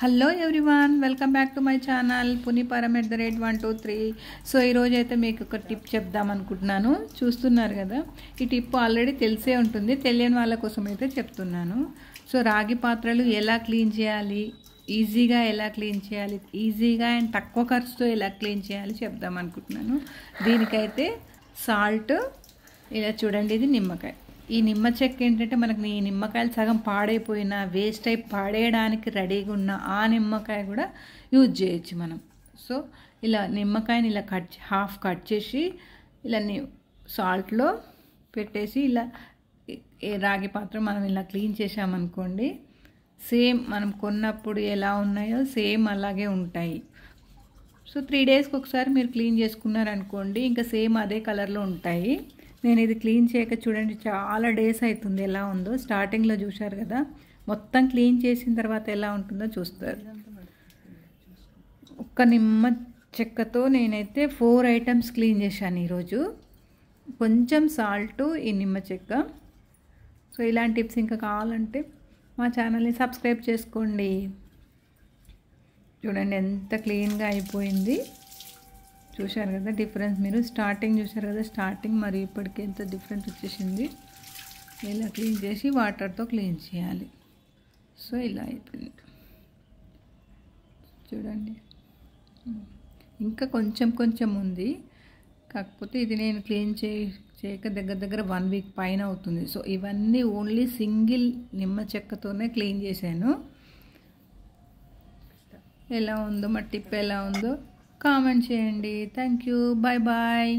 Hello everyone, welcome back to my channel puniparam@123. So ఈరోజు అయితే మీకు ఒక టిప్ చెప్దాం అనుకుంటున్నాను. చూస్తున్నారు కదా, ఈ టిప్ ఆల్రెడీ తెలిసే ఉంటుంది, తెలియని వాళ్ళ కోసం అయితే చెప్తున్నాను. సో రాగి పాత్రలు ఎలా క్లీన్ చేయాలి, ఈజీగా ఎలా క్లీన్ చేయాలి, ఈజీగా అండ్ తక్కువ ఖర్చుతో ఎలా క్లీన్ చేయాలి చెప్దాం అనుకుంటున్నాను. దీనికైతే సాల్ట్, ఇలా చూడండి, ఇది నిమ్మకాయ. ఈ నిమ్మ చెక్క ఏంటంటే మనకి ఈ నిమ్మకాయలు సగం పాడైపోయినా వేస్ట్ అయి పాడేయడానికి రెడీగా ఉన్న ఆ నిమ్మకాయ కూడా యూజ్ చేయొచ్చు మనం. సో ఇలా నిమ్మకాయని ఇలా హాఫ్ కట్ చేసి ఇలా సాల్ట్లో పెట్టేసి ఇలా రాగి పాత్ర మనం ఇలా క్లీన్ చేసామనుకోండి, సేమ్ మనం కొన్నప్పుడు ఎలా ఉన్నాయో సేమ్ అలాగే ఉంటాయి. సో 3 డేస్కి ఒకసారి మీరు క్లీన్ చేసుకున్నారనుకోండి, ఇంకా సేమ్ అదే కలర్లో ఉంటాయి. నేను ఇది క్లీన్ చేయక చూడండి చాలా డేస్ అవుతుంది. ఎలా ఉందో స్టార్టింగ్లో చూశారు కదా, మొత్తం క్లీన్ చేసిన తర్వాత ఎలా ఉంటుందో చూస్తారు. ఒక్క నిమ్మ చెక్కతో నేనైతే 4 ఐటమ్స్ క్లీన్ చేశాను ఈరోజు. కొంచెం సాల్ట్, ఈ నిమ్మ చెక్క. సో ఇలాంటి టిప్స్ ఇంకా కావాలంటే మా ఛానల్ని సబ్స్క్రైబ్ చేసుకోండి. చూడండి ఎంత క్లీన్గా అయిపోయింది. చూశారు కదా డిఫరెన్స్, మీరు స్టార్టింగ్ చూశారు కదా, స్టార్టింగ్ మరి ఇప్పటికి ఎంత డిఫరెంట్ వచ్చేసింది. ఇలా క్లీన్ చేసి వాటర్తో క్లీన్ చేయాలి. సో ఇలా అయిపోయింది చూడండి. ఇంకా కొంచెం ఉంది, కాకపోతే ఇది నేను క్లీన్ చేయక దగ్గర 1 వీక్ పైన అవుతుంది. సో ఇవన్నీ ఓన్లీ సింగిల్ నిమ్మ చెక్కతోనే క్లీన్ చేశాను. ఎలా ఉందో మా టిప్ ఎలా ఉందో కామెంట్ చేయండి. Thank you, bye bye.